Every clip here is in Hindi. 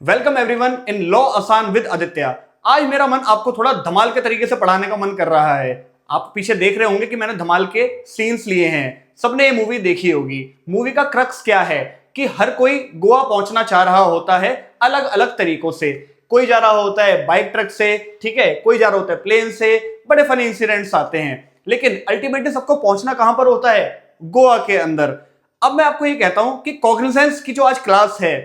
वेलकम एवरीवन इन लॉ आसान विद आदित्य। आज मेरा मन आपको थोड़ा धमाल के तरीके से पढ़ाने का मन कर रहा है। आप पीछे देख रहे होंगे कि मैंने धमाल के सीन्स लिए हैं। सबने ये मूवी देखी होगी। मूवी का क्रक्स क्या है कि हर कोई गोवा पहुंचना चाह रहा होता है अलग अलग तरीकों से। कोई जा रहा होता है बाइक ट्रक से, ठीक है, कोई जा रहा होता है प्लेन से। बड़े फनी इंसिडेंट्स आते हैं, लेकिन अल्टीमेटली सबको पहुंचना कहां पर होता है? गोवा के अंदर। अब मैं आपको ये कहता हूं कि कॉग्निजेंस की जो आज क्लास है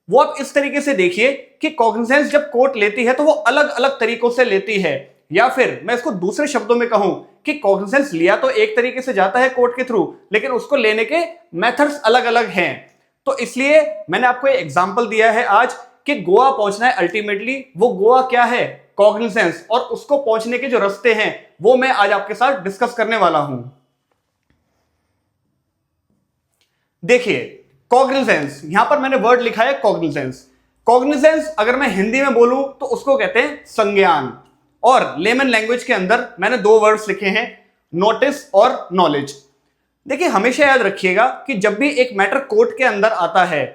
वो आप इस तरीके से देखिए कि कॉग्निजेंस जब कोर्ट लेती है तो वो अलग अलग तरीकों से लेती है, या फिर मैं इसको दूसरे शब्दों में कहूं कि कॉग्निजेंस लिया तो एक तरीके से जाता है कोर्ट के थ्रू, लेकिन उसको लेने के मेथड्स अलग अलग हैं। तो इसलिए मैंने आपको एक एग्जांपल दिया है आज कि गोवा पहुंचना है अल्टीमेटली। वो गोवा क्या है? कॉग्निजेंस। और उसको पहुंचने के जो रास्ते हैं वो मैं आज आपके साथ डिस्कस करने वाला हूं। देखिए, कॉग्निजेंस, यहां पर मैंने वर्ड लिखा है कॉग्निजेंस। कॉग्निजेंस अगर मैं हिंदी में बोलूं तो उसको कहते हैं संज्ञान, और लेमन लैंग्वेज के अंदर मैंने दो वर्ड्स लिखे हैं, नोटिस और नॉलेज। देखिए, हमेशा याद रखिएगा कि जब भी एक मैटर कोर्ट के अंदर आता है,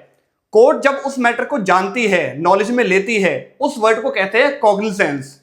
कोर्ट जब उस मैटर को जानती है, नॉलेज में लेती है, उस वर्ड को कहते हैं कॉग्निजेंस।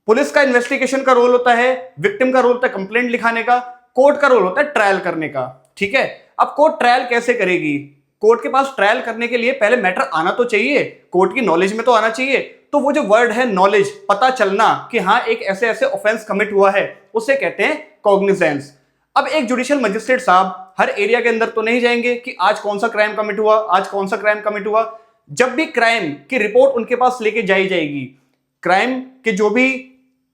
पुलिस का इन्वेस्टिगेशन का रोल होता है, विक्टिम का रोल होता है कंप्लेंट लिखाने का, कोर्ट का रोल होता है ट्रायल करने का। ठीक है, अब कोर्ट ट्रायल कैसे करेगी? कोर्ट के पास ट्रायल करने के लिए पहले मैटर आना तो चाहिए, कोर्ट की नॉलेज में तो आना चाहिए। तो वो जो वर्ड है नॉलेज, पता चलना कि हाँ एक ऐसे ऐसे ऑफेंस कमिट हुआ है, उसे कहते हैं कॉग्निजेंस। अब एक जुडिशियल मजिस्ट्रेट साहब हर एरिया के अंदर तो नहीं जाएंगे कि आज कौन सा क्राइम कमिट हुआ, आज कौन सा क्राइम कमिट हुआ। जब भी क्राइम की रिपोर्ट उनके पास लेके जाई जाएगी, क्राइम के जो भी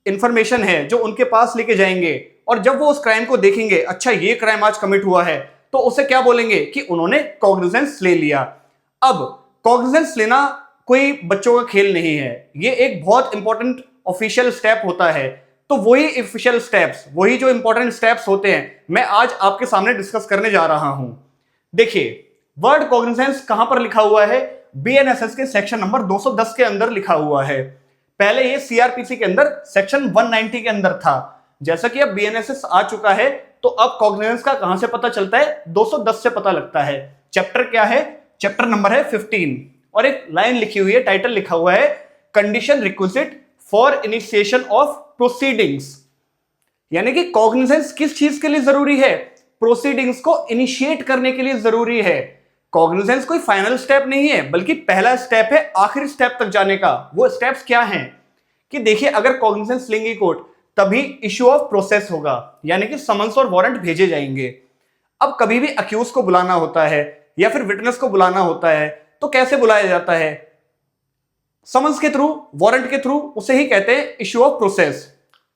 इंफॉर्मेशन है जो उनके पास लेके जाएंगे, और जब वो उस क्राइम को देखेंगे, अच्छा ये क्राइम आज कमिट हुआ है, तो उसे क्या बोलेंगे कि उन्होंने कॉग्निजेंस ले लिया। अब कॉग्निजेंस लेना कोई बच्चों का खेल नहीं है, ये एक बहुत इंपॉर्टेंट ऑफिशियल स्टेप होता है। तो वही ऑफिशियल स्टेप्स, वही जो इंपॉर्टेंट स्टेप्स होते हैं, मैं आज आपके सामने डिस्कस करने जा रहा हूं। देखिए, वर्ड कॉग्निजेंस कहां पर लिखा हुआ है? बीएनएसएस के सेक्शन नंबर 210 के अंदर लिखा हुआ है। पहले ये सीआरपीसी के अंदर सेक्शन 190 के अंदर था। जैसा कि अब बीएनएसएस आ चुका है, तो अब कॉग्निजेंस का कहां से पता चलता है? 210 से पता लगता है। चैप्टर क्या है? चैप्टर नंबर है 15, और एक लाइन लिखी हुई है, टाइटल लिखा हुआ है, condition requisite for initiation of proceedings. यानी कि कॉग्निजेंस किस चीज के लिए जरूरी है? प्रोसीडिंग्स को इनिशिएट करने के लिए जरूरी है। कॉग्निजेंस कोई फाइनल स्टेप नहीं है, बल्कि पहला स्टेप है आखिरी स्टेप तक जाने का। वो स्टेप्स क्या हैं कि देखिए, अगर कॉग्निजेंस लेंगी कोर्ट, तभी इश्यू ऑफ प्रोसेस होगा, यानी कि समन्स और वारंट भेजे जाएंगे। अब कभी भी अक्यूज को बुलाना होता है या फिर विटनेस को बुलाना होता है, तो कैसे बुलाया जाता है? समन्स के थ्रू, वारंट के थ्रू, उसे ही कहते हैं इश्यू ऑफ प्रोसेस।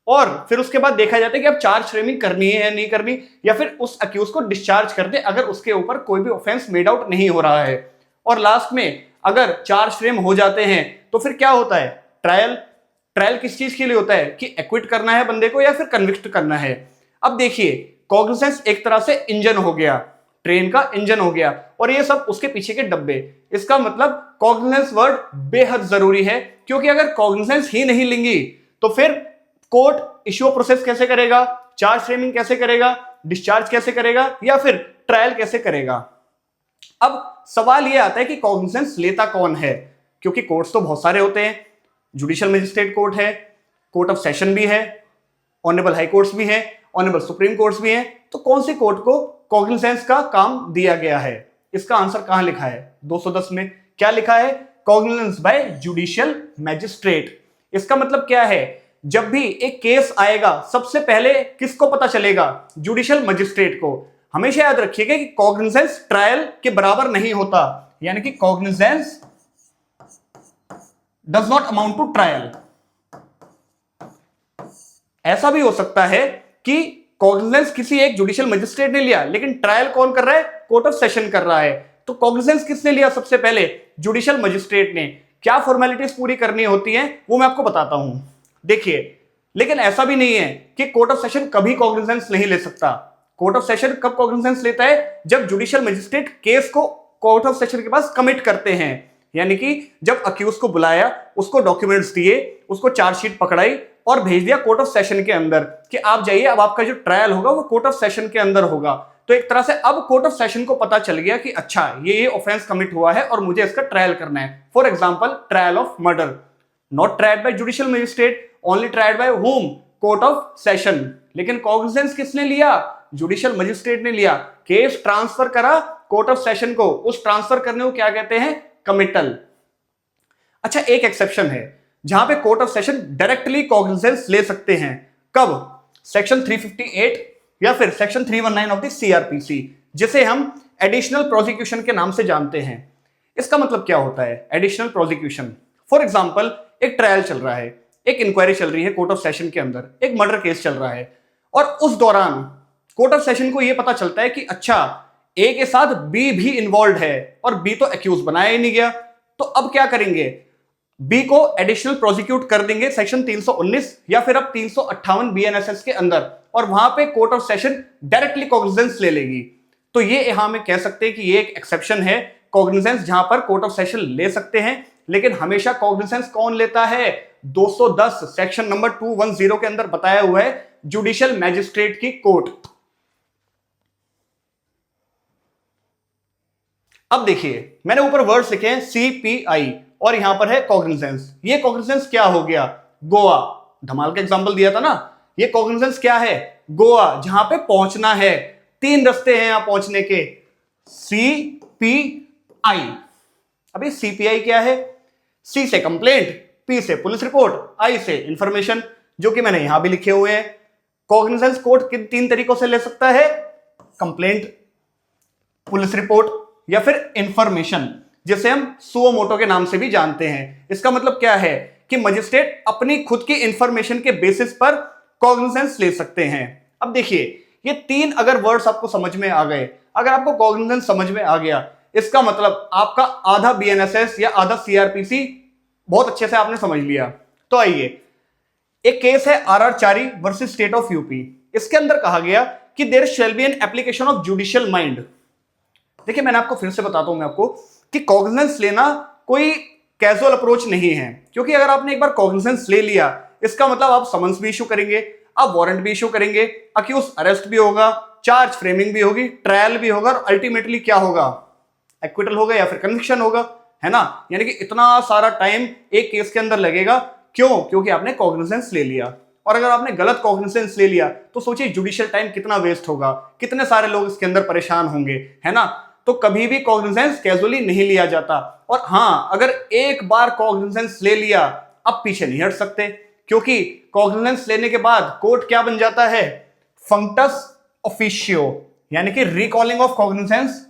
और फिर उसके बाद देखा जाता है कि अब चार्ज फ्रेमिंग करनी है या नहीं करनी, या फिर उस अक्यूज को डिस्चार्ज कर दे अगर उसके ऊपर कोई भी ऑफेंस मेड आउट नहीं हो रहा है। और लास्ट में अगर चार्ज फ्रेम हो जाते हैं तो फिर क्या होता है? ट्रायल। ट्रायल किस चीज के लिए होता है? कि एक्विट करना है बंदे को या फिर कन्विक्ट करना है। अब देखिए, कॉग्निजेंस एक तरह से इंजन हो गया, ट्रेन का इंजन हो गया, और ये सब उसके पीछे के डब्बे। इसका मतलब कॉग्निजेंस वर्ड बेहद जरूरी है, क्योंकि अगर कॉग्निजेंस ही नहीं लेंगी तो फिर कोर्ट इश्यू ऑफ प्रोसेस कैसे करेगा, चार्ज फ्रेमिंग कैसे करेगा, डिस्चार्ज कैसे करेगा, या फिर ट्रायल कैसे करेगा। अब सवाल यह आता है कि कॉग्निजेंस लेता कौन है? क्योंकि कोर्ट्स तो बहुत सारे होते हैं। जुडिशियल मजिस्ट्रेट कोर्ट है, कोर्ट ऑफ सेशन भी है, ऑनरेबल हाई कोर्ट्स भी है, ऑनरेबल सुप्रीम कोर्ट्स भी हैं। तो कौन सी कोर्ट को कॉग्निजेंस का काम दिया गया है? इसका आंसर कहां लिखा है? 210 में क्या लिखा है? Cognizance by judicial magistrate. इसका मतलब क्या है? जब भी एक केस आएगा, सबसे पहले किसको पता चलेगा? जुडिशियल मजिस्ट्रेट को। हमेशा याद रखिएगा कि कॉग्निजेंस ट्रायल के बराबर नहीं होता, यानी कि cognizance does not amount to trial. ऐसा भी हो सकता है कि कॉग्निजेंस किसी एक जुडिशियल मजिस्ट्रेट ने लिया, लेकिन ट्रायल कौन कर रहा है? कोर्ट ऑफ सेशन कर रहा है। तो कॉग्निजेंस किसने लिया सबसे पहले? जुडिशियल मजिस्ट्रेट ने। क्या फॉर्मेलिटीज पूरी करनी होती है वो मैं आपको बताता हूं। देखिए, लेकिन ऐसा भी नहीं है कि कोर्ट ऑफ सेशन कभी कॉग्निजेंस नहीं ले सकता। कोर्ट ऑफ सेशन कब कॉग्निजेंस लेता है? जब जुडिशियल मजिस्ट्रेट केस को कोर्ट ऑफ सेशन के पास कमिट करते हैं, यानी कि जब अक्यूज को बुलाया, उसको डॉक्यूमेंट्स दिए, उसको चार्जशीट पकड़ाई और भेज दिया कोर्ट ऑफ सेशन के अंदर कि आप जाइए, अब आपका जो ट्रायल होगा वो कोर्ट ऑफ सेशन के अंदर होगा। तो एक तरह से अब कोर्ट ऑफ सेशन को पता चल गया कि अच्छा ये ऑफेंस कमिट हुआ है और मुझे इसका ट्रायल करना है। For example trial of murder, not tried bye judicial magistrate, only tried bye home, court of session. लेकिन कॉग्निजेंस किसने लिया? जुडिशियल मजिस्ट्रेट ने लिया। केस ट्रांसफर करा कोर्ट ऑफ सेशन को, उस ट्रांसफर करने को क्या कहते हैं? कमिटल। अच्छा, एक एक्सेप्शन है जहां पे court of session directly cognizance ले सकते हैं। कब? सेक्शन 358 या फिर सेक्शन 319 ऑफ द सीआरपीसी, जिसे हम एडिशनल प्रोसिक्यूशन के नाम से जानते हैं। इसका मतलब क्या होता है एडिशनल प्रोसिक्यूशन? फॉर एग्जांपल एक ट्रायल चल रहा है, एक इंक्वायरी चल रही है कोर्ट ऑफ सेशन के अंदर, एक मर्डर केस चल रहा है, और उस दौरान कोर्ट ऑफ सेशन को यह पता चलता है कि अच्छा ए के साथ बी भी इन्वॉल्व है और बी तो एक्यूज बनाया ही नहीं गया, तो अब क्या करेंगे? बी को एडिशनल प्रोसिक्यूट कर देंगे सेक्शन 319 या फिर अब 358 बीएनएसएस के अंदर, और वहां पे court of session directly cognizance ले लेगी। तो ये यहां में कह सकते हैं कि ये एक एक्सेप्शन है कॉग्निजेंस, जहां पर कोर्ट ऑफ सेशन ले सकते हैं, लेकिन हमेशा कॉग्निजेंस कौन लेता है? 210 सेक्शन नंबर 210 के अंदर बताया हुआ है, जुडिशियल मैजिस्ट्रेट की कोर्ट। अब देखिए मैंने ऊपर वर्ड्स लिखे हैं सीपीआई और यहां पर है कॉग्निजेंस। ये कॉग्निजेंस क्या हो गया? गोवा, धमाल का एग्जांपल दिया था ना, ये कॉग्निजेंस क्या है? गोवा, जहां पे पहुंचना है। 3 रास्ते हैं यहां पहुंचने के, सीपीआई। अभी सीपीआई क्या है? सी से कंप्लेंट, पी से पुलिस रिपोर्ट, आई से इंफॉर्मेशन, जो कि मैंने यहां भी लिखे हुए हैं। कॉग्निजेंस कोर्ट किन 3 तरीकों से ले सकता है? कंप्लेंट, पुलिस रिपोर्ट या फिर इंफॉर्मेशन, जिसे हम सुओ मोटो के नाम से भी जानते हैं। इसका मतलब क्या है कि मजिस्ट्रेट अपनी खुद की इंफॉर्मेशन के बेसिस पर कॉग्निजेंस ले सकते हैं। अब देखिए ये 3 अगर वर्ड्स आपको समझ में आ गए, अगर आपको कॉग्निजेंस समझ में आ गया, इसका मतलब आपका आधा बीएनएसएस या आधा सीआरपीसी बहुत अच्छे से आपने समझ लिया। तो आइए, एक केस है RR Chari versus state of UP. इसके अंदर कहा गया कि there shall be an application of judicial mind. देखिए मैंने आपको फिर से बताता हूं मैं आपको कि कॉग्निजेंस लेना कोई कैजुअल अप्रोच नहीं है, क्योंकि अगर आपने एक बार कॉग्निजेंस ले लिया, इसका मतलब आप समन्स भी इशू करेंगे, आप वारंट भी इशू करेंगे, अक्यूज अरेस्ट भी होगा, चार्ज फ्रेमिंग भी होगी, ट्रायल भी होगा, और अल्टीमेटली क्या होगा? एक्विटल होगा या फिर कन्विक्शन होगा, है ना। यानी कि इतना सारा टाइम एक केस के अंदर लगेगा। क्यों? क्योंकि आपने कॉग्निजेंस ले लिया। और अगर आपने गलत कॉग्निजेंस ले लिया तो सोचिए जुडिशियल टाइम कितना वेस्ट होगा, कितने सारे लोग इसके अंदर परेशान होंगे, है ना। तो कभी भी कॉग्निजेंस कैजुअली नहीं लिया जाता। और हां, अगर एक बार कॉग्निजेंस ले लिया, अब पीछे नहीं हट सकते, क्योंकि कॉग्निजेंस लेने के बाद कोर्ट क्या बन जाता है? फंक्टस ऑफिशियो, यानी कि recalling of cognizance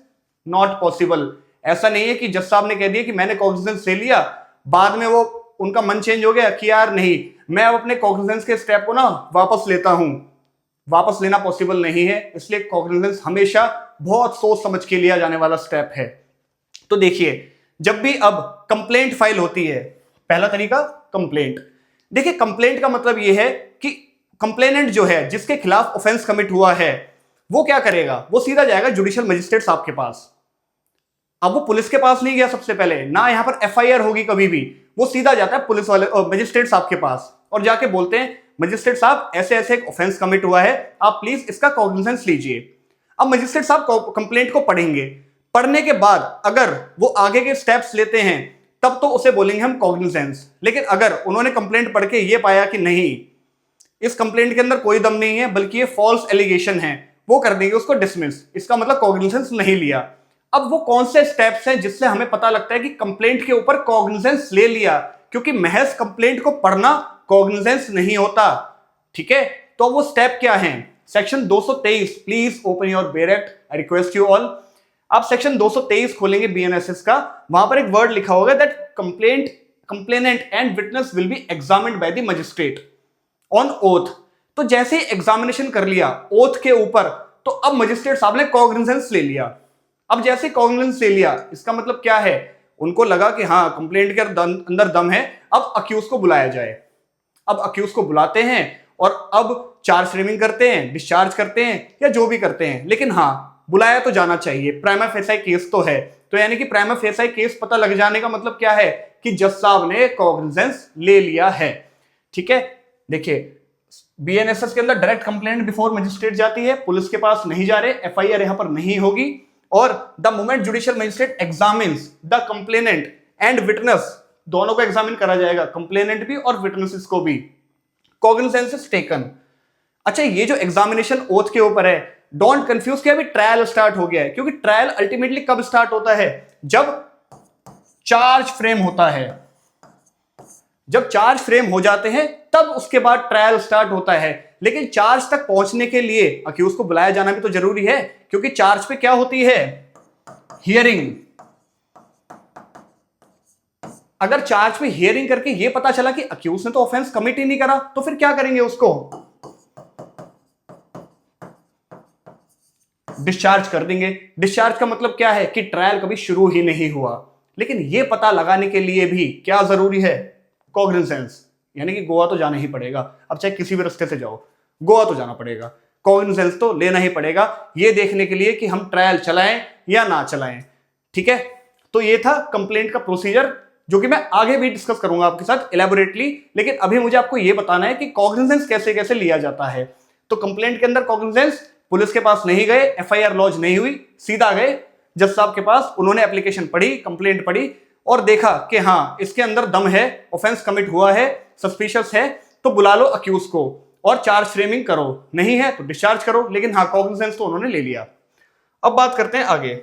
not possible. ऐसा नहीं है कि जज साहब ने कह दिया कि मैंने कॉग्निजेंस ले लिया, बाद में वो उनका मन चेंज हो गया कि यार नहीं, मैं अब अपने कॉग्निजेंस के स्टेप को ना वापस लेता हूं। वापस लेना पॉसिबल नहीं है, इसलिए कॉग्निजेंस हमेशा बहुत सोच समझ के लिया जाने वाला स्टेप है। तो देखिए, जब भी अब कंप्लेंट फाइल होती है, पहला तरीका कंप्लेंट। देखिए कंप्लेंट का मतलब यह है कि कंप्लेनेंट जो है, जिसके खिलाफ ऑफेंस कमिट हुआ है, वो क्या करेगा? वो सीधा जाएगा जुडिशियल मजिस्ट्रेट साहब के पास। अब वो पुलिस के पास नहीं गया सबसे पहले, ना यहां पर एफआईआर होगी कभी भी, वो सीधा जाता है पुलिस वाले मजिस्ट्रेट साहब के पास और जाके बोलते हैं मजिस्ट्रेट साहब ऐसे ऐसे एक ऑफेंस कमिट हुआ है, आप प्लीज इसका कॉग्निजेंस लीजिए। अब मजिस्ट्रेट साहब कंप्लेंट को पढ़ेंगे, पढ़ने के बाद अगर वो आगे के स्टेप्स लेते हैं तब तो उसे बोलेंगे हम कॉग्निजेंस। लेकिन अगर उन्होंने कंप्लेंट पढ़ के ये पाया कि नहीं, इस कंप्लेंट के अंदर कोई दम नहीं है बल्कि ये फॉल्स एलिगेशन है, वो कर देंगे उसको डिसमिस। इसका मतलब कॉग्निजेंस नहीं लिया। अब वो कौन से स्टेप्स हैं जिससे हमें पता लगता है कि कंप्लेंट के ऊपर कॉग्निजेंस ले लिया? क्योंकि महज कंप्लेंट को पढ़ना कॉग्निजेंस नहीं होता, ठीक है। तो वो स्टेप क्या हैं? Section 223, please open your बेरेक्ट, I request you all. आप सेक्शन 223 खोलेंगे बीएनएसएस का, वहां पर एक वर्ड लिखा होगा that complainant and witness will be examined by the magistrate on oath. तो जैसे ही एग्जामिनेशन कर लिया ओथ के ऊपर, तो अब मजिस्ट्रेट साहब ने कॉग्निजेंस ले लिया। अब जैसे कॉग्निजेंस ले लिया, इसका मतलब क्या है? उनको लगा कि हाँ कंप्लेंट के अंदर दम है, अब अक्यूज को बुलाया जाए। अब अक्यूज को बुलाते हैं और अब चार्ज फ्रेमिंग करते हैं, डिस्चार्ज करते हैं या जो भी करते हैं, लेकिन हाँ बुलाया तो जाना चाहिए। प्राइमा फेसाई केस तो है, तो यानी कि प्राइमा फेसाई केस पता लग जाने का मतलब क्या है कि जज साहब ने कॉग्निजेंस ले लिया है, ठीक है। देखिए बीएनएसएस के अंदर डायरेक्ट कंप्लेंट बिफोर मजिस्ट्रेट जाती है, पुलिस के पास नहीं जा रहे, एफआईआर यहां पर नहीं होगी। और the moment judicial magistrate examines the complainant and witness, दोनों को एग्जामिन करा जाएगा, कंप्लेनेंट भी और विटनेसेस को भी, कॉग्निजेंस इज टेकन। अच्छा, ये जो एग्जामिनेशन ओथ के ऊपर है, डोंट कंफ्यूज कि अभी ट्रायल स्टार्ट हो गया है, क्योंकि ट्रायल अल्टीमेटली कब स्टार्ट होता है? जब चार्ज फ्रेम होता है। जब चार्ज फ्रेम हो जाते हैं तब उसके बाद ट्रायल स्टार्ट होता है। लेकिन चार्ज तक पहुंचने के लिए अक्यूज को बुलाया जाना भी तो जरूरी है, क्योंकि चार्ज पे क्या होती है? हियरिंग। अगर चार्ज पे हियरिंग करके ये पता चला कि अक्यूज ने तो ऑफेंस कमिट ही नहीं करा, तो फिर क्या करेंगे? उसको डिस्चार्ज कर देंगे। डिस्चार्ज का मतलब क्या है? कि ट्रायल कभी शुरू ही नहीं हुआ। लेकिन ये पता लगाने के लिए भी क्या जरूरी है? कॉग्निजेंस, यानी कि गोवा तो जाना ही पड़ेगा। अब चाहे किसी भी रास्ते से जाओ, गोवा तो जाना पड़ेगा, कॉग्निजेंस तो लेना ही पड़ेगा, ये देखने के लिए कि हम ट्रायल चलाएं या ना चलाएं। ठीक है, तो ये था कंप्लेंट का प्रोसीजर, जो कि मैं आगे भी डिस्कस करूंगा आपके साथ इलेबोरेटली। लेकिन अभी मुझे आपको यह बताना है कि कॉग्निजेंस कैसे कैसे लिया जाता है। तो कंप्लेंट के अंदर कॉग्निजेंस, पुलिस के पास नहीं गए, एफआईआर लॉन्च नहीं हुई, सीधा गए जज साहब के पास, उन्होंने एप्लीकेशन पढ़ी, कंप्लेंट पढ़ी और देखा कि हाँ इसके अंदर दम है, ऑफेंस कमिट हुआ है, सस्पिशियस है, तो बुला लो अक्यूज को और चार्ज फ्रेमिंग करो, नहीं है तो डिस्चार्ज करो। लेकिन हाँ, कॉग्निजेंस तो उन्होंने ले लिया। अब बात करते हैं आगे,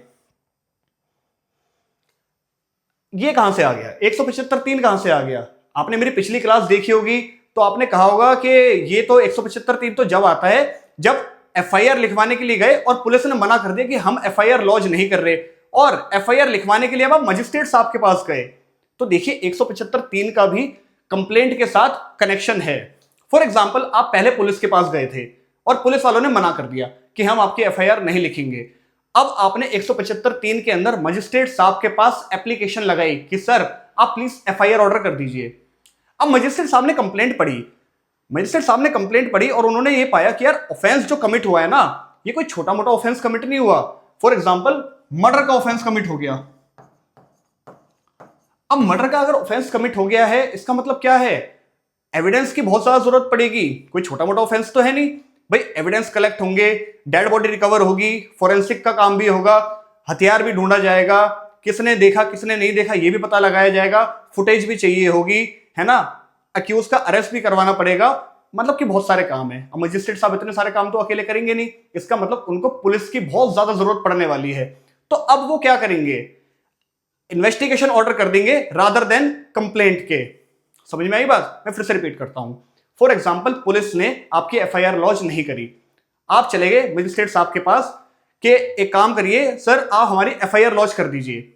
ये कहां से आ गया? 175(3) कहां से आ गया? आपने मेरी पिछली क्लास देखी होगी तो आपने कहा होगा कि ये तो 175(3) तो जब आता है जब एफआईआर लिखवाने के लिए गए और पुलिस ने मना कर दिया कि हम एफआईआर लॉन्च नहीं कर रहे, और एफआईआर लिखवाने के लिए अब आप मजिस्ट्रेट साहब के पास गए। तो देखिए 175(3) का भी कंप्लेंट के साथ कनेक्शन है। फॉर एग्जाम्पल, आप पहले पुलिस के पास गए थे और पुलिस वालों ने मना कर दिया कि हम आपकी एफआईआर नहीं लिखेंगे। अब आपने 175(3) के अंदर मजिस्ट्रेट साहब के पास एप्लीकेशन लगाई कि सर आप प्लीज एफआईआर ऑर्डर कर दीजिए। अब मजिस्ट्रेट साहब ने कंप्लेंट पढ़ी, और उन्होंने ये पाया कि यार ऑफेंस जो कमिट हुआ है ना, ये कोई छोटा मोटा ऑफेंस कमिट नहीं हुआ। फॉर एग्जांपल, मर्डर का ऑफेंस कमिट हो गया। अब मर्डर का अगर ऑफेंस कमिट हो गया है, इसका मतलब क्या है? एविडेंस की बहुत ज्यादा जरूरत पड़ेगी, कोई छोटा मोटा ऑफेंस तो है नहीं भाई। एविडेंस कलेक्ट होंगे, डेड बॉडी रिकवर होगी, फोरेंसिक का काम भी होगा, हथियार भी ढूंढा जाएगा, किसने देखा किसने नहीं देखा ये भी पता लगाया जाएगा, फुटेज भी चाहिए होगी, है ना, अक्यूज का अरेस्ट भी करवाना पड़ेगा। मतलब कि बहुत सारे काम है। अब मजिस्ट्रेट साहब इतने सारे काम तो अकेले करेंगे नहीं, इसका मतलब उनको पुलिस की बहुत ज्यादा जरूरत पड़ने वाली है। तो अब वो क्या करेंगे? इन्वेस्टिगेशन ऑर्डर कर देंगे रादर देन कंप्लेंट के। समझ में आई बात? मैं फिर से रिपीट करता हूं। फॉर एग्जाम्पल, पुलिस ने आपकी एफआईआर लॉन्च नहीं करी, आप चले गए मजिस्ट्रेट साहब के पास कि एक काम करिए सर, आप हमारी एफआईआर लॉन्च कर दीजिए।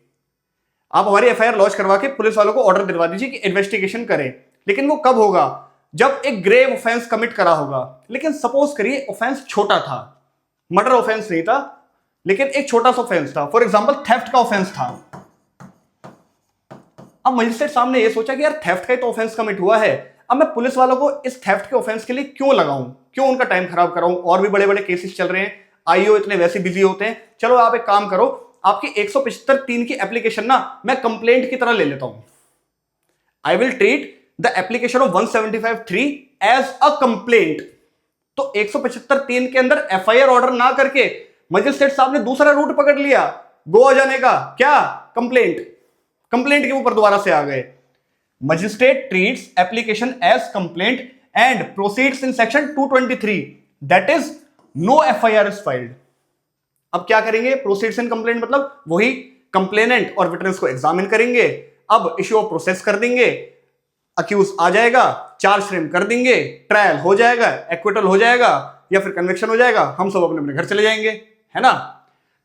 आप हमारी एफआईआर लॉन्च करवा के पुलिस वालों को ऑर्डर दिलवा दीजिए कि इन्वेस्टिगेशन करें। लेकिन वो कब होगा? जब एक ग्रेव ऑफेंस कमिट करा होगा। लेकिन सपोज करिए ऑफेंस छोटा था, मर्डर ऑफेंस नहीं था, लेकिन एक छोटा सा ऑफेंस था। फॉर एग्जांपल, थेफ्ट का ऑफेंस था। अब मजिस्ट्रेट साहब ने यह सोचा कि यार थेफ्ट का ही तो ऑफेंस कमिट हुआ है, अब मैं पुलिस वालों को इस थेफ्ट के ऑफेंस के लिए क्यों लगाऊं, क्यों उनका टाइम खराब कराऊं? और भी बड़े बड़े केसेस चल रहे हैं, आईओ इतने वैसे बिजी होते हैं। चलो आप एक काम करो, आपकी 175(3) की एप्लीकेशन ना मैं कंप्लेंट की तरह ले लेता हूं। I will treat the application of 175(3) as a complaint. तो 175(3) के अंदर एफआईआर ऑर्डर ना करके मजिस्ट्रेट साहब ने दूसरा रूट पकड़ लिया गोवा जाने का। क्या? कंप्लेंट के ऊपर दोबारा से आ गए। Magistrate treats application as complaint and proceeds in section 223, that is no FIR is filed. अब क्या करेंगे? प्रोसीड्स इन कंप्लेंट मतलब वही कंप्लेनेंट और विटनेस को एग्जामिन करेंगे। अब इश्यू ऑफ प्रोसेस कर देंगे, अक्यूज आ जाएगा, चार्ज फ्रेम कर देंगे, ट्रायल हो जाएगा, एक्विटल हो जाएगा या फिर कन्विक्शन हो जाएगा, हम सब अपने अपने घर चले जाएंगे, है ना।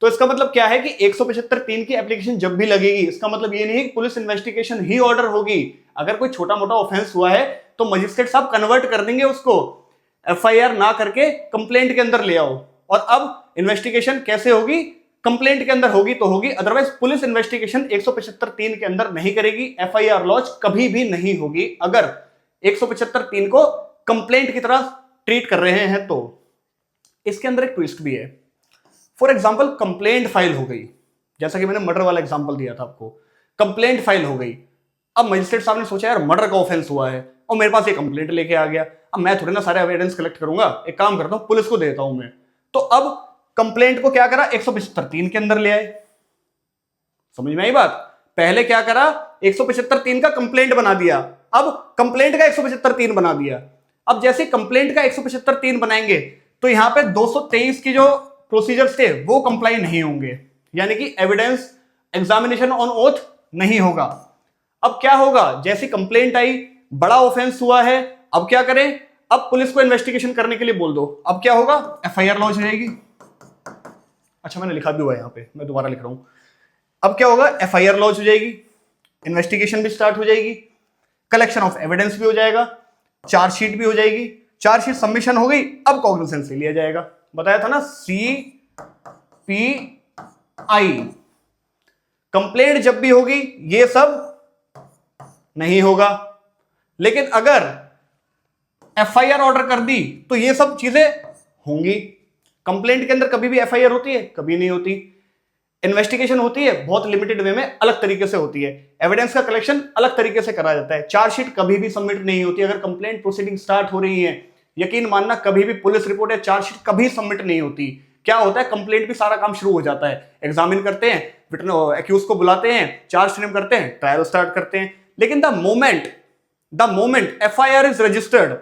तो इसका मतलब क्या है कि 175(3) की एप्लीकेशन जब भी लगेगी, इसका मतलब ये नहीं कि पुलिस इन्वेस्टिगेशन ही ऑर्डर होगी। अगर कोई छोटा मोटा ऑफेंस हुआ है तो मजिस्ट्रेट साहब कन्वर्ट कर देंगे उसको, एफआईआर ना करके कंप्लेंट के अंदर ले आओ। और अब इन्वेस्टिगेशन कैसे होगी? कंप्लेंट के अंदर होगी तो होगी, अदरवाइज पुलिस इन्वेस्टिगेशन 175(3) के अंदर नहीं करेगी, एफआईआर लॉन्च कभी भी नहीं होगी अगर 175(3) को कंप्लेंट की तरह ट्रीट कर रहे हैं तो। इसके अंदर एक ट्विस्ट भी है। फॉर एग्जाम्पल, कंप्लेंट फाइल हो गई, जैसा कि मैंने मर्डर वाला एग्जाम्पल दिया था आपको, कंप्लेंट फाइल हो गई। अब मजिस्ट्रेट साहब ने सोचा यार मर्डर का ऑफेंस हुआ है, और मेरे पास ये कंप्लेंट लेके आ गया। अब मैं थोड़े ना सारे एविडेंस कलेक्ट करूंगा, एक काम करता हूं पुलिस को देता हूं मैं। तो अब कंप्लेंट को क्या करा, 175(3) के अंदर ले आए। समझ में आई बात? पहले क्या करा, 175(3) का कंप्लेंट बना दिया, अब कंप्लेंट का 175(3) बना दिया। अब जैसे कंप्लेंट का 175(3) बनाएंगे तो यहां पे 223 की जो प्रोसीजर्स थे वो कंप्लाई नहीं होंगे, यानी कि एविडेंस एग्जामिनेशन ऑन ओथ नहीं होगा। अब क्या होगा, जैसी कंप्लेंट आई, बड़ा ऑफेंस हुआ है, अब क्या करें, अब पुलिस को इन्वेस्टिगेशन करने के लिए बोल दो। अब क्या होगा, एफआईआर लॉन्च हो जाएगी। अच्छा मैंने लिखा भी हुआ है यहां पे, मैं दोबारा लिख रहा हूं। अब क्या होगा, एफआईआर लॉन्च हो जाएगी, इन्वेस्टिगेशन भी स्टार्ट हो जाएगी, कलेक्शन ऑफ एविडेंस भी हो जाएगा, चार्जशीट भी हो जाएगी। चार्जशीट सबमिशन हो गई, अब कॉग्निजेंस ले लिया जाएगा। बताया था ना, CPI। कंप्लेंट जब भी होगी ये सब नहीं होगा, लेकिन अगर एफआईआर ऑर्डर कर दी तो ये सब चीजें होंगी। कंप्लेंट के अंदर कभी भी एफआईआर होती है? कभी नहीं होती। इन्वेस्टिगेशन होती है बहुत लिमिटेड वे में, अलग तरीके से होती है। एविडेंस का कलेक्शन अलग तरीके से करा जाता है। चार्जशीट कभी भी सबमिट नहीं होती अगर कंप्लेंट प्रोसीडिंग स्टार्ट हो रही है। यकीन मानना, कभी भी पुलिस रिपोर्ट या चार्जशीट कभी सबमिट नहीं होती। क्या होता है, कंप्लेंट भी सारा काम शुरू हो जाता है, एग्जामिन करते हैं, एक्यूज को बुलाते हैं, चार्ज फ्रेम करते हैं, ट्रायल स्टार्ट करते हैं। लेकिन the moment FIR is registered,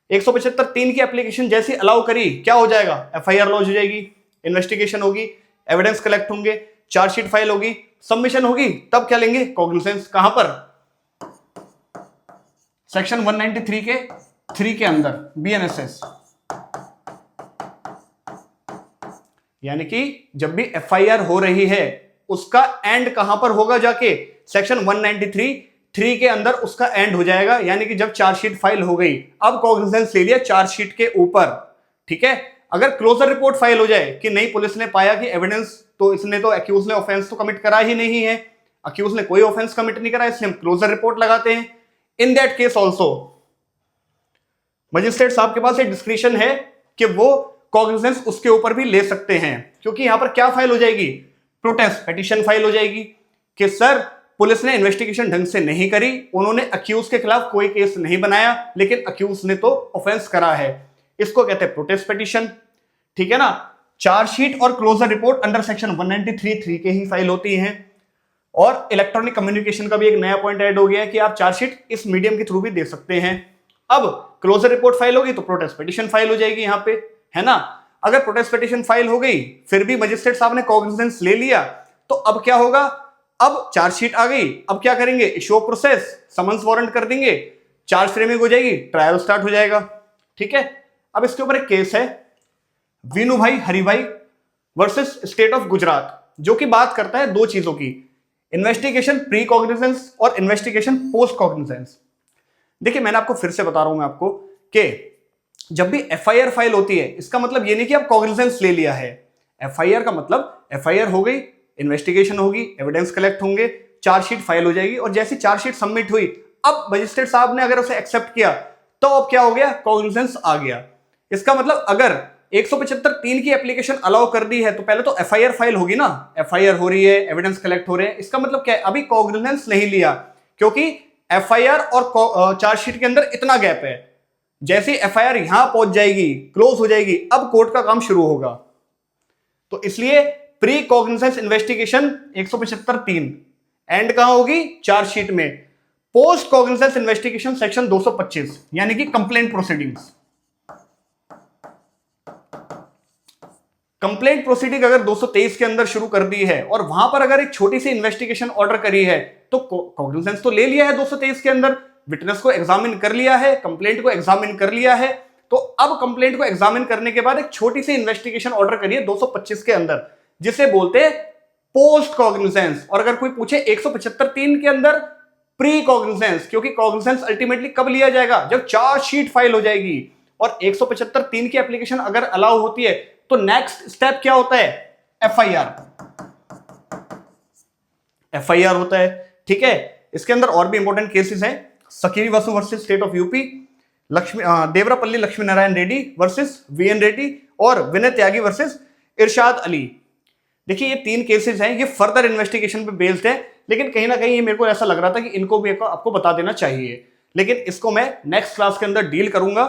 175(3) की एप्लीकेशन जैसी अलाउ करी, क्या हो जाएगा, एफआईआर लॉन्च हो जाएगी, इन्वेस्टिगेशन होगी, एविडेंस कलेक्ट होंगे, चार्जशीट फाइल होगी, सबमिशन होगी, तब क्या लेंगे, कॉग्निजेंस। कहां पर, सेक्शन 193 के 3 के अंदर, BNSS। यानी कि जब भी एफआईआर हो रही है उसका एंड कहां पर होगा, जाके सेक्शन 193(3) के अंदर उसका एंड हो जाएगा। यानी कि जब चार्जशीट फाइल हो गई, अब कॉग्निजेंस ले लिया चार्जशीट के ऊपर, ठीक है। अगर क्लोजर रिपोर्ट फाइल हो जाए कि नहीं, पुलिस ने पाया कि एविडेंस तो इसने तो एक्यूज ने ऑफेंस तो कमिट करा ही नहीं है, एक्यूज ने कोई ऑफेंस कमिट नहीं करा, इसलिए हम क्लोजर रिपोर्ट लगाते हैं। In that case also magistrate साहब के पास एक डिस्क्रिप्शन है कि वो कॉग्निजेंस उसके ऊपर भी ले सकते हैं, क्योंकि यहां पर क्या फाइल हो जाएगी, प्रोटेस्ट पिटीशन फाइल हो जाएगी कि सर पुलिस ने इन्वेस्टिगेशन ढंग से नहीं करी, उन्होंने अक्यूज के खिलाफ कोई केस नहीं बनाया, लेकिन अक्यूज ने तो ऑफेंस करा है। इसको कहते हैं प्रोटेस्ट पिटीशन, ठीक है ना। चार्जशीट और क्लोजर रिपोर्ट अंडर सेक्शन 193(3) के ही फाइल होती हैं। और इलेक्ट्रॉनिक कम्युनिकेशन का भी एक नया पॉइंट ऐड हो गया है कि आप चार्जशीट इस मीडियम के थ्रू भी दे सकते हैं। अब क्लोजर रिपोर्ट फाइल होगी तो प्रोटेस्ट पिटीशन फाइल हो जाएगी यहां पे, है ना। अगर प्रोटेस्ट पिटीशन फाइल हो गई फिर भी मजिस्ट्रेट साहब ने कॉग्निजेंस ले लिया, तो अब क्या होगा, अब चार्जशीट आ गई, अब क्या करेंगे, issue of process, summons warrant कर देंगे, चार्ज फ्रेमिंग हो जाएगी, ट्रायल स्टार्ट हो जाएगा, ठीक है। अब इसके ऊपर एक केस है वीनू भाई Haribhai versus state of Gujarat, जो कि बात करता है दो चीजों की, इन्वेस्टिगेशन प्री कॉग्निजेंस और इन्वेस्टिगेशन पोस्ट कॉग्निजेंस। देखिए मैंने आपको फिर से बता रहा हूं मैं आपको कि जब भी एफआईआर फाइल होती है, इसका मतलब ये नहीं कि आप कॉग्निजेंस ले लिया है। एफआईआर का मतलब एफआईआर हो गई, इन्वेस्टिगेशन होगी, एविडेंस कलेक्ट होंगे, चार्जशीट फाइल हो जाएगी, और जैसी चार्जशीट सबमिट हुई, अब मजिस्ट्रेट साहब ने अगर उसे एक्सेप्ट किया तो अब क्या हो गया, कॉग्निजेंस आ गया। इसका मतलब अगर 175(3) की एप्लीकेशन अलाउ कर दी है तो पहले तो एफआईआर फाइल होगी ना, एफआईआर हो रही है, एविडेंस कलेक्ट हो रहे हैं, इसका मतलब क्या है, अभी कॉग्निजेंस नहीं लिया, क्योंकि एफआईआर और चार्जशीट के अंदर इतना गैप है। जैसे एफआईआर यहां पहुंच जाएगी, क्लोज हो जाएगी, अब कोर्ट का काम शुरू होगा। तो इसलिए प्री कॉग्निजेंस इन्वेस्टिगेशन 175(3) एंड कहां होगी, चार्जशीट में। पोस्ट कॉग्निजेंस इन्वेस्टिगेशन सेक्शन 225, यानी कि कंप्लेंट प्रोसीडिंग्स। कंप्लेंट प्रोसीडिंग अगर 223 के अंदर शुरू कर दी है और वहां पर अगर एक छोटी सी इन्वेस्टिगेशन ऑर्डर करी है तो कॉग्निजेंस तो ले लिया है 223 के अंदर, विटनेस को एग्जामिन कर लिया है, कंप्लेंट को एग्जामिन कर लिया है। तो अब कंप्लेंट को एग्जामिन करने के बाद एक छोटी सी इन्वेस्टिगेशन ऑर्डर करिए 225 के अंदर, जिसे बोलते हैं पोस्ट कॉग्निजेंस। और अगर कोई पूछे 175(3) के अंदर प्री कॉग्निजेंस, क्योंकि कॉग्निजेंस अल्टीमेटली कब लिया जाएगा, जब चार्जशीट फाइल हो जाएगी। और 175(3) की एप्लीकेशन अगर अलाउ होती है तो नेक्स्ट स्टेप क्या होता है, एफआईआर होता है, ठीक है। इसके अंदर और भी इंपॉर्टेंट केसेस हैं, Sakiri Vasu versus state of UP, Devarapalli Lakshmi Narayan Reddy versus VN Reddy, और विनय त्यागी वर्सेस इरशाद अली। देखिए ये 3 केसेस हैं, ये फर्दर इन्वेस्टिगेशन पे बेस्ड है, लेकिन कहीं ना कहीं ये मेरे को ऐसा लग रहा था कि इनको भी आपको बता देना चाहिए। लेकिन इसको मैं नेक्स्ट क्लास के अंदर डील करूंगा,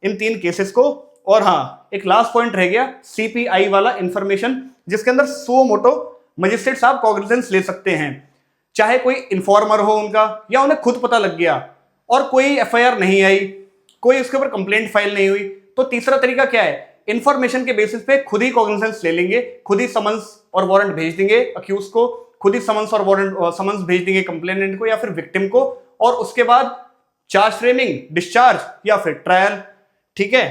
इन 3 केसेस को। और हाँ, एक लास्ट पॉइंट रह गया, सीपीआई वाला इंफॉर्मेशन, जिसके अंदर सुओ मोटो मजिस्ट्रेट साहब कॉग्निजेंस ले सकते हैं, चाहे कोई इन्फॉर्मर हो उनका, या उन्हें खुद पता लग गया और कोई एफआईआर नहीं आई, कोई उसके ऊपर कंप्लेंट फाइल नहीं हुई, तो तीसरा तरीका क्या है, इंफॉर्मेशन के बेसिस पे खुद ही कॉग्निजेंस ले लेंगे, खुद ही समन्स और वारंट भेज देंगे अक्यूज को, खुद ही समन्स और वारंट समन्स भेज देंगे कंप्लेनेंट को या फिर विक्टिम को, और उसके बाद चार्ज फ्रेमिंग, डिस्चार्ज या फिर ट्रायल। ठीक है,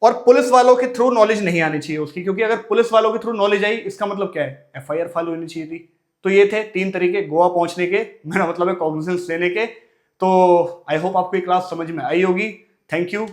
और पुलिस वालों के थ्रू नॉलेज नहीं आनी चाहिए उसकी, क्योंकि अगर पुलिस वालों के थ्रू नॉलेज आई, इसका मतलब क्या है, एफआईआर फाइल होनी चाहिए थी। तो ये थे 3 तरीके गोवा पहुंचने के, मेरा मतलब है कॉग्निजेंस लेने के। तो आई होप आपको ये क्लास समझ में आई होगी। Thank you.